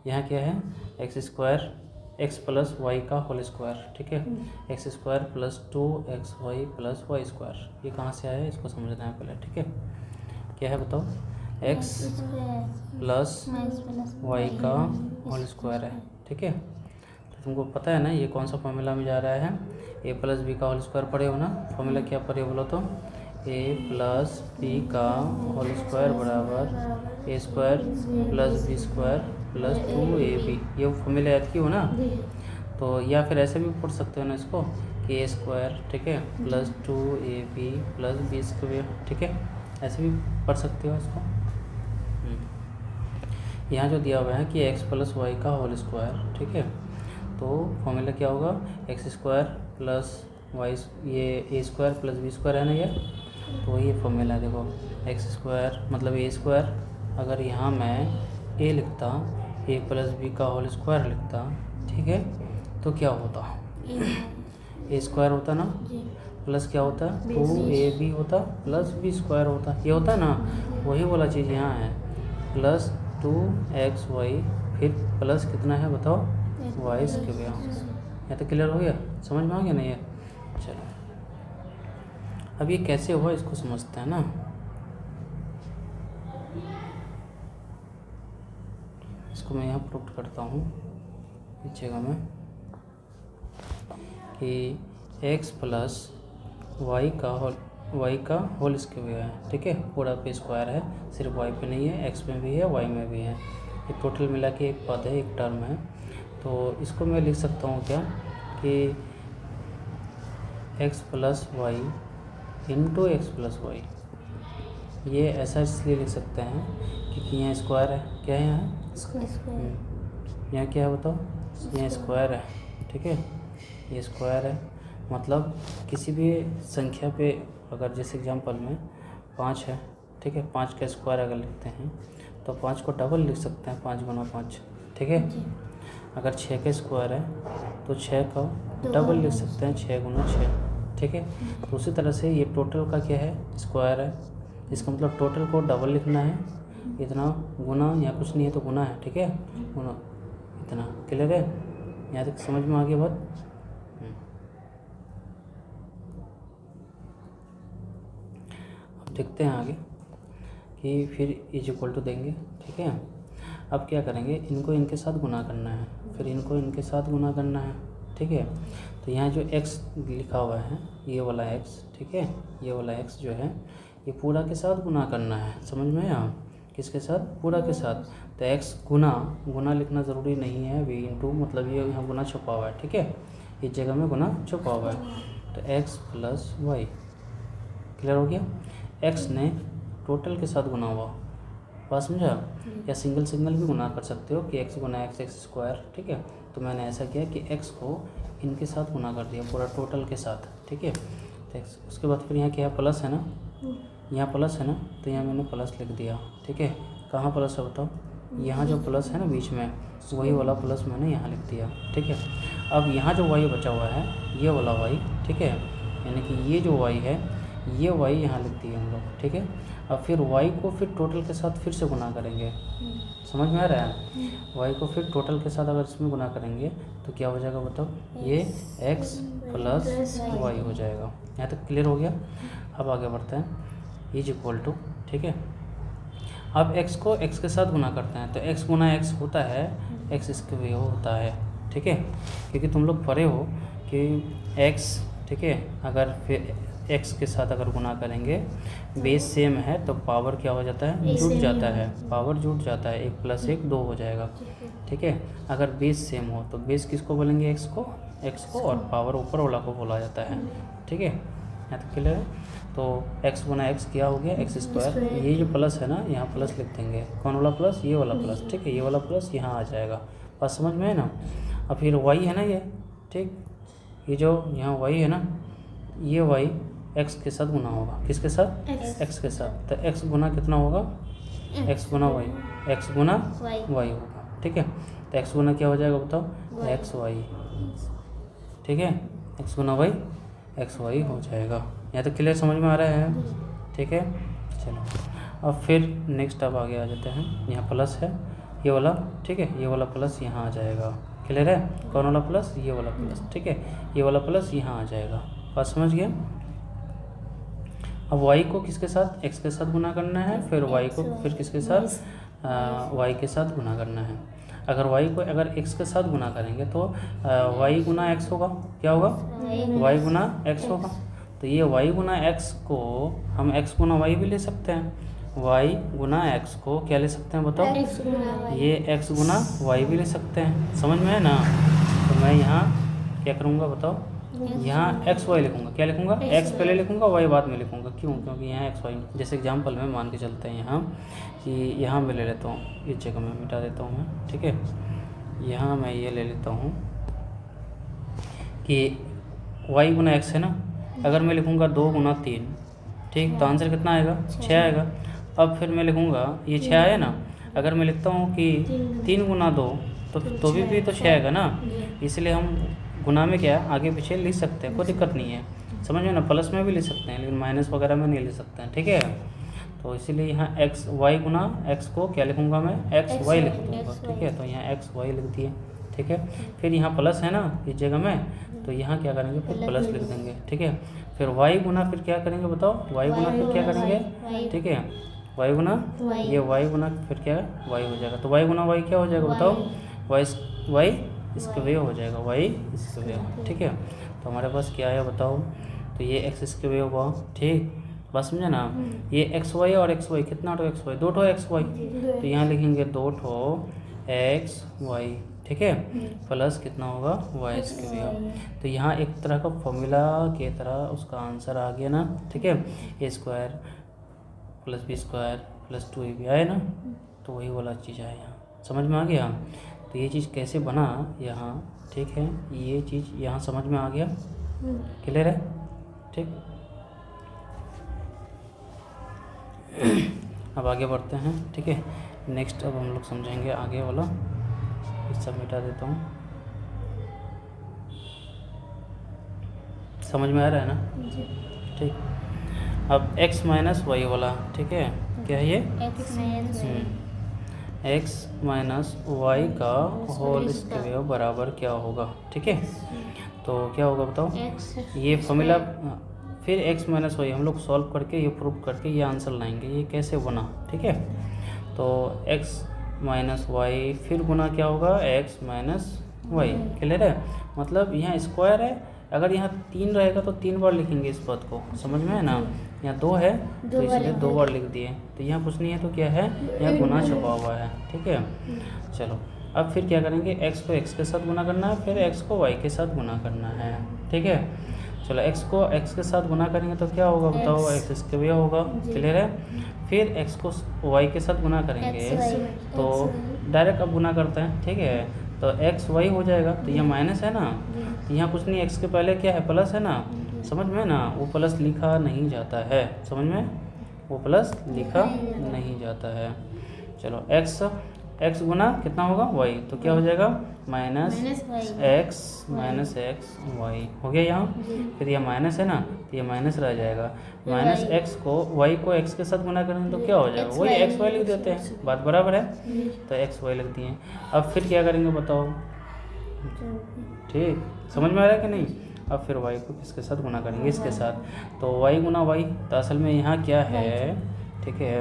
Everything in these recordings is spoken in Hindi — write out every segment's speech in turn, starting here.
यहाँ क्या है x square x plus y का होल स्क्वायर, ठीक है, x square plus 2xy plus y square, ये कहाँ से आया इसको समझना है पहले, ठीक है। क्या है बताओ, एक्स प्लस वाई का होल स्क्वायर है, ठीक है। तो तुमको पता है ना ये कौन सा फॉर्मूला में जा रहा है, ए प्लस बी का होल स्क्वायर पढ़े हो ना। फॉर्मूला क्या पढ़े हो बोलो तो, ए प्लस बी का होल स्क्वायर बराबर A square plus B square plus 2ab, ये फॉर्मूला याद की हो ना। तो या फिर ऐसे भी पढ़ सकते हो ना इसको कि ए स्क्वायर, ठीक है, plus 2ab plus B square, ठीक है, ऐसे भी पढ़ सकते हो इसको। यहाँ जो दिया हुआ है कि एक्स प्लस वाई का होल स्क्वायर, ठीक है, तो फॉर्मूला क्या होगा, एक्स स्क्वायर प्लस वाई, ये ए स्क्वायर प्लस बी स्क्वायर है ना ये, तो ये फॉर्मूला है। देखो एक्स स्क्वायर मतलब ए स्क्वायर, अगर यहाँ मैं ए लिखता, ए प्लस बी का होल स्क्वायर लिखता, ठीक है, तो क्या होता, ए स्क्वायर होता ना, प्लस क्या होता, 2ab होता प्लस बी स्क्वायर होता, ये होता ना, वही वाला चीज़ यहाँ है, प्लस 2xy फिर प्लस कितना है बताओ, वाई स्क्वायर। यहाँ तो क्लियर हो गया, समझ में आ गया ना ये। चलो अब ये कैसे हुआ इसको समझते हैं ना। इसको मैं यहाँ प्रूफ करता हूँ इस जगह में कि x प्लस वाई का होल स्क्वायर है, ठीक है, पूरा पे स्क्वायर है, सिर्फ y पे नहीं है, x में भी है y में भी है, ये टोटल मिला के एक पद है, एक टर्म है। तो इसको मैं लिख सकता हूँ क्या कि x plus y into x plus y, ये ऐसा इसलिए लिख सकते हैं क्योंकि यहाँ स्क्वायर है, क्या है यहाँ क्या है बताओ, यहाँ स्क्वायर है, ठीक है, ये स्क्वायर है, मतलब किसी भी संख्या पे अगर जैसे एग्जांपल में 5 है, ठीक है, 5 का स्क्वायर अगर लिखते हैं तो 5 को डबल लिख सकते हैं, 5 गुना 5, ठीक है। अगर 6 का स्क्वायर है तो 6 का डबल लिख सकते हैं, 6 गुना 6, ठीक है। तो उसी तरह से ये टोटल का क्या है, स्क्वायर है, इसका मतलब टोटल को डबल लिखना है, इतना गुना, यहाँ कुछ नहीं है तो गुना है, ठीक है, गुना इतना, क्लियर है, यहाँ तक समझ में आ गया बात। अब देखते हैं आगे कि फिर इज इक्वल टू देंगे, ठीक है। अब क्या करेंगे, इनको इनके साथ गुना करना है, फिर इनको इनके साथ गुना करना है, ठीक है। तो यहाँ जो x लिखा हुआ है ये वाला x, ठीक है, ये वाला x जो है ये पूरा के साथ गुना करना है, समझ में आया, किसके साथ, पूरा के साथ। तो x गुना लिखना ज़रूरी नहीं है, v इंटू मतलब ये यहाँ गुना छुपा हुआ है, ठीक है, इस जगह में गुना छुपा हुआ है। तो x प्लस वाई, क्लियर हो गया, x ने टोटल के साथ गुना हुआ, बात समझा। या सिंगल भी गुना कर सकते हो कि x गुना x स्क्वायर, ठीक है। तो मैंने ऐसा किया कि x को इनके साथ गुना कर दिया पूरा टोटल के साथ, ठीक है। तो x उसके बाद फिर यहाँ क्या है, प्लस है ना, यहाँ प्लस है ना, तो यहाँ मैंने प्लस लिख दिया, ठीक है। कहाँ प्लस है बताओ, यहाँ जो प्लस है ना बीच में, वही वाला प्लस मैंने यहाँ लिख दिया, ठीक है। अब यहाँ जो y बचा हुआ है ये वाला y, ठीक है, यानी कि ये जो y है ये y यहाँ लिख दिए हम लोग, ठीक है। अब फिर y को फिर टोटल के साथ फिर से गुना करेंगे, समझ में आ रहा है, y को फिर टोटल के साथ अगर इसमें गुना करेंगे तो क्या हो जाएगा बताओ, ये x प्लस वाई हो जाएगा। यहाँ तक क्लियर हो गया। अब आगे बढ़ते हैं, इज इक्वल टू, ठीक है। अब x को x के साथ गुना करते हैं तो x गुना x होता है x स्क्वायर होता है, ठीक है, क्योंकि तुम लोग पढ़े हो कि x, ठीक है, अगर फिर x के साथ अगर गुना करेंगे, बेस सेम है तो पावर क्या हो जाता है, जुट जाता है, पावर जुट जाता है, 1 + 1 2 हो जाएगा, ठीक है। अगर बेस सेम हो तो बेस किसको बोलेंगे, x को और पावर ऊपर वाला को बोला जाता है, ठीक है, यहाँ तक क्लियर है। तो x गुना x क्या हो गया, x स्क्वायर, ये जो प्लस है ना यहाँ प्लस लिख देंगे, कौन वाला प्लस, ये वाला प्लस, ठीक है, ये वाला प्लस यहाँ आ जाएगा, बात समझ में है ना। अब फिर y है ना ये, ठीक, ये जो यहाँ y है ना, ये y x के साथ गुना होगा, किसके साथ, x के साथ। तो x गुना कितना होगा, x गुना y, x गुना y होगा, ठीक है। तो x गुना क्या हो जाएगा बताओ, x y, ठीक है, x गुना y x y हो जाएगा। यहाँ तक क्लियर समझ में आ रहा है, ठीक है। चलो अब फिर नेक्स्ट अब आगे आ जाते हैं, यहाँ प्लस है ये वाला, ठीक है, ये वाला प्लस यहाँ आ जाएगा। क्लियर है? कौन वाला प्लस? ये वाला प्लस, ठीक है, ये वाला प्लस यहाँ आ जाएगा। बात समझ गए? अब y को किसके साथ? x के साथ गुना करना है, फिर y को फिर किसके साथ? y के साथ गुना करना है। अगर y को अगर x के साथ गुना करेंगे तो y गुना x होगा। क्या होगा? y गुना x होगा। तो ये y गुना x को हम x गुना y भी ले सकते हैं। y गुना x को क्या ले सकते हैं बताओ? ये x गुना y भी ले सकते हैं। समझ में है ना? तो मैं यहाँ क्या करूँगा बताओ? यहाँ एक्स वाई लिखूँगा। क्या लिखूँगा? एक्स पहले लिखूँगा, वाई बाद में लिखूँगा। क्यों? क्योंकि यहाँ एक्स वाई, जैसे एग्जांपल में मान के चलते हैं यहाँ कि यहाँ मैं ले लेता हूँ, इस जगह में मिटा देता हूँ मैं, ठीक है। यहाँ मैं ये ले लेता हूँ कि वाई गुना एक्स है ना, अगर मैं लिखूँगा 2 गुना 3, ठीक, तो आंसर कितना आएगा? 6 आएगा। अब फिर मैं लिखूँगा, ये 6 आया ना, अगर मैं लिखता हूँ कि 3 गुना 2 तो भी तो 6 आएगा ना। इसलिए हम गुना में क्या आगे पीछे लिख सकते हैं, कोई दिक्कत नहीं है। समझ में ना? प्लस में भी लिख सकते हैं, लेकिन माइनस वगैरह में नहीं लिख सकते हैं, ठीक है। तो इसीलिए यहाँ एक्स वाई गुना एक्स को क्या लिखूँगा मैं? एक्स वाई लिख दूँगा, ठीक है। तो यहाँ एक्स वाई लिख दिए, ठीक है। फिर यहाँ प्लस है ना इस जगह में, तो यहाँ क्या करेंगे? फिर प्लस लिख देंगे, ठीक है। फिर वाई गुना फिर क्या करेंगे बताओ? वाई गुना फिर क्या करेंगे? ठीक है, वाई गुना ये वाई गुना फिर क्या वाई हो जाएगा। तो वाई गुना वाई क्या हो जाएगा बताओ? वाई स्क्वायर हो जाएगा, वाई स्क्वायर, ठीक है। तो हमारे पास क्या आया बताओ? तो ये एक्स स्क्वायर हुआ, ठीक। बस समझे ना? ये एक्स वाई और एक्स वाई कितना ठो एक्स वाई? 2 ठो एक्स वाई। तो यहाँ लिखेंगे 2 ठो एक्स वाई, ठीक है, प्लस कितना होगा? Y square. तो यहाँ एक तरह का फॉर्मूला के तरह उसका आंसर आ गया ना, ठीक है। A square plus B square plus 2ab आए ना, तो वही वाला चीज़ आया यहाँ। समझ में आ गया? तो ये चीज़ कैसे बना यहाँ, ठीक है, ये चीज़ यहाँ समझ में आ गया? क्लियर है? ठीक। अब आगे बढ़ते हैं, ठीक है। नेक्स्ट अब हम लोग समझेंगे आगे वाला, इस सब मिटा देता हूँ। समझ में आ रहा है ना? ठीक। अब x माइनस वाई वाला, ठीक है, क्या है ये? x माइनस वाई का होल स्क्वायर बराबर क्या होगा, ठीक है। तो क्या होगा बताओ? ये फॉर्मूला फिर x माइनस वाई हम लोग सॉल्व करके ये प्रूव करके ये आंसर लाएंगे, ये कैसे बना, ठीक है। तो x माइनस वाई फिर गुना क्या होगा? x minus Y. क्लियर है? मतलब यहाँ स्क्वायर है, अगर यहाँ 3 रहेगा तो 3 बार लिखेंगे इस पद को। समझ में है ना? यहाँ 2 है तो इसलिए 2 बार लिख दिए। तो यहाँ कुछ नहीं है तो क्या है? यहाँ गुना छुपा हुआ है, ठीक है। चलो अब फिर क्या करेंगे? x को x के साथ गुना करना है, फिर x को y के साथ गुना करना है, ठीक है। चलो x को x के साथ गुना करेंगे तो क्या होगा बताओ? x स्क्वायर होगा। क्लियर है? फिर x को y के साथ गुना करेंगे तो डायरेक्ट अब गुना करते हैं, ठीक है। तो x y हो जाएगा। तो यहाँ माइनस है ना, तो यहाँ कुछ नहीं, x के पहले क्या है? प्लस है ना। समझ में ना? वो प्लस लिखा नहीं जाता है। समझ में? वो प्लस लिखा नहीं जाता है। चलो x गुना कितना होगा? y, तो क्या हो जाएगा? माइनस एक्स वाई हो गया यहाँ। फिर ये माइनस है ना, तो ये माइनस रह जाएगा। माइनस एक्स को y को x के साथ गुना करेंगे तो क्या हो जाएगा? वही एक्स वाई लिख देते हैं, बात बराबर है। तो एक्स वाई लिख दिए। अब फिर क्या करेंगे बताओ? ठीक, समझ में आ रहा है कि नहीं? अब फिर y को किसके साथ गुना करेंगे? इसके साथ। तो y गुना y, तो असल में यहाँ क्या है, ठीक है,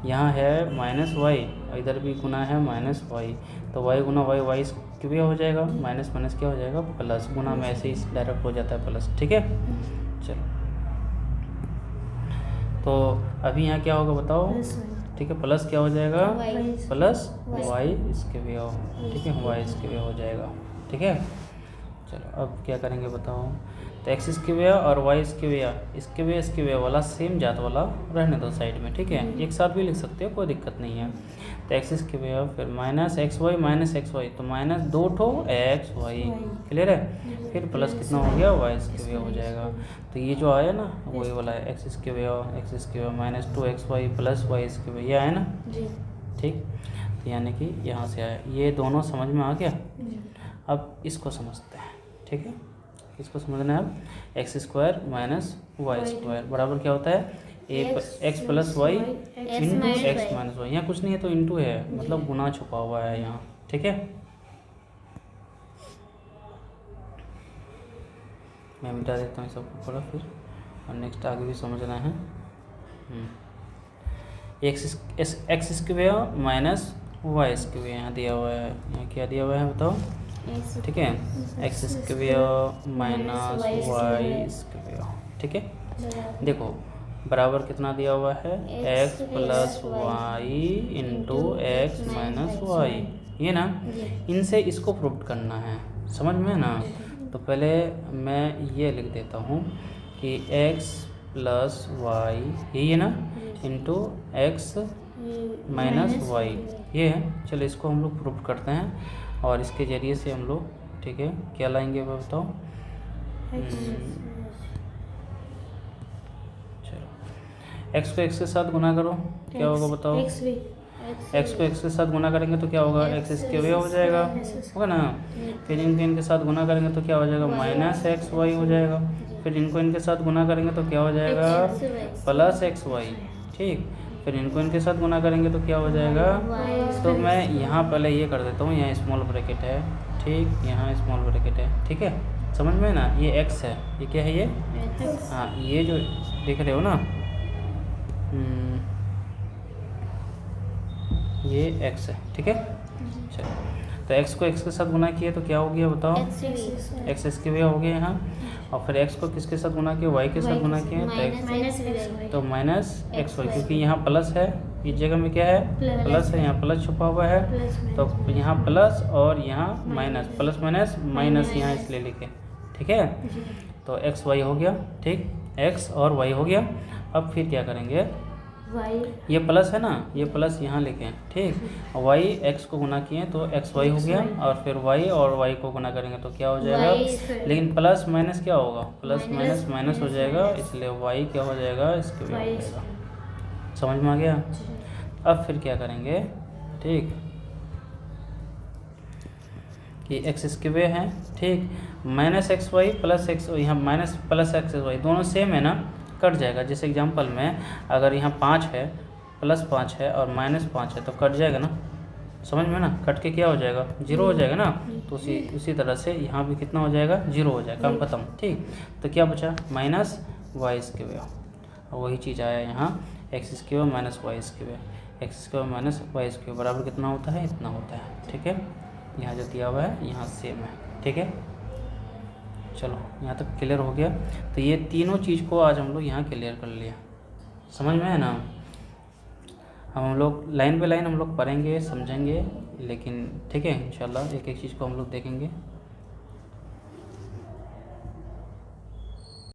यहाँ है माइनस वाई, इधर भी गुना है माइनस वाई। तो y गुना वाई स्क्वायर हो जाएगा, माइनस माइनस क्या हो जाएगा? प्लस। गुना में ऐसे ही डायरेक्ट हो जाता है प्लस, ठीक है। चलो तो अभी यहाँ क्या होगा बताओ? ठीक है, प्लस क्या हो जाएगा? प्लस वाई स्क्वायर, ठीक है, वाई स्क्वायर हो जाएगा, ठीक है। चलो अब क्या करेंगे बताओ? तो एक्स स्क्वायर और वाई स्क्वायर वाला सेम जात वाला रहने दो साइड में, ठीक है। एक साथ भी लिख सकते हो, कोई दिक्कत नहीं है। तो एक्स स्क्वायर फिर minus x y minus x y, तो माइनस 2 ठो एक्स वाई। क्लियर है? फिर प्लस कितना हो गया? वाई स्क्वायर हो जाएगा। तो ये जो आया ना वही वाला है, x square minus 2xy plus y square, ये आया ना, ठीक। तो यानी कि यहाँ से आया, ये दोनों समझ में आ गया। अब इसको समझते हैं, ठीक है। इसको समझना है अब। X square minus y square बराबर क्या होता है? X plus y into x minus y. यहाँ कुछ नहीं है तो इंटू है, मतलब गुना छुपा हुआ है यहाँ, ठीक है। मैं मिटा देता हूँ सबको थोड़ा फिर, और नेक्स्ट आगे भी समझना है। X square minus y square यहाँ दिया हुआ है, यहाँ क्या दिया हुआ है बताओ, ठीक है, x square minus y square, ठीक है। देखो बराबर कितना दिया हुआ है, x plus y into x minus y, ये ना, इनसे इसको प्रूव करना है, समझ में ना। तो पहले मैं ये लिख देता हूँ कि एक्स प्लस वाई यही है ना, इंटू एक्स माइनस वाई ये है। चलो इसको हम लोग प्रूव करते हैं और इसके ज़रिए से हम लोग, ठीक है, क्या लाएंगे वो बताओ। चलो एक्स को एक्स के साथ गुना करो, क्या होगा बताओ। एक्स को एक्स के साथ गुना करेंगे तो क्या होगा, एक्स स्क्वायर हो जाएगा, होगा ना। फिर इनको इनके साथ गुना करेंगे तो क्या हो जाएगा, माइनस एक्स वाई हो जाएगा। फिर इनको इनके साथ गुना करेंगे तो क्या हो जाएगा, प्लस एक्स वाई, ठीक। फिर इनको इनके साथ गुना करेंगे तो क्या हो जाएगा, तो मैं यहाँ पहले ये कर देता हूँ, यहाँ स्मॉल ब्रैकेट है, ठीक, यहाँ स्मॉल ब्रैकेट है, ठीक है, समझ में ना। ये एक्स है, ये क्या है, ये हाँ, ये जो देख रहे हो ना, ये एक्स है, ठीक है। चलो तो एक्स को एक्स के साथ गुना किया तो क्या हो गया बताओ, एक्स स्क्वायर हो गया यहाँ। और फिर एक्स को किसके साथ गुना किया, वाई के साथ गुना किया तो माइनस एक्स वाई, क्योंकि यहाँ प्लस है, इस जगह में क्या है, प्लस है, यहाँ प्लस छुपा हुआ है, तो यहाँ प्लस और यहाँ माइनस, प्लस माइनस माइनस यहाँ इसलिए लिखे, ठीक है। तो एक्स वाई हो गया, ठीक, एक्स और वाई हो गया। अब फिर क्या करेंगे, ये प्लस है ना, ये प्लस यहाँ लिखें, ठीक, वाई एक्स को गुना किए तो एक्स वाई हो गया, और फिर वाई और वाई को गुना करेंगे तो क्या हो जाएगा, लेकिन प्लस माइनस क्या होगा, प्लस माइनस माइनस हो जाएगा, इसलिए वाई क्या हो जाएगा, इसके हो जाएगा। समझ में आ गया। अब फिर क्या करेंगे, ठीक, कि एक्स स्क्वायर है, ठीक, minus x y plus x, यहाँ माइनस प्लस एक्स वाई दोनों सेम है ना, कट जाएगा। जैसे एग्जांपल में अगर यहाँ 5 है, प्लस 5 है और माइनस 5 है तो कट जाएगा ना, समझ में ना, कट के क्या हो जाएगा, 0 हो जाएगा ना। तो उसी तरह से यहाँ भी कितना हो जाएगा, 0 हो जाएगा, काम खत्म, ठीक। तो क्या बचा, माइनस वाई स्क्वायर, और वही चीज़ आया यहाँ, x square minus y square, x square minus y square बराबर कितना होता है, इतना होता है, ठीक है। यहाँ जो दिया हुआ है यहाँ सेम है, ठीक है। चलो यहाँ तक क्लियर हो गया। तो ये तीनों चीज़ को आज हम लोग यहाँ क्लियर कर लिया, समझ में है ना। हम लोग लाइन बाय लाइन हम लोग पढ़ेंगे, समझेंगे, लेकिन ठीक है, इंशाल्लाह एक एक चीज़ को हम लोग देखेंगे।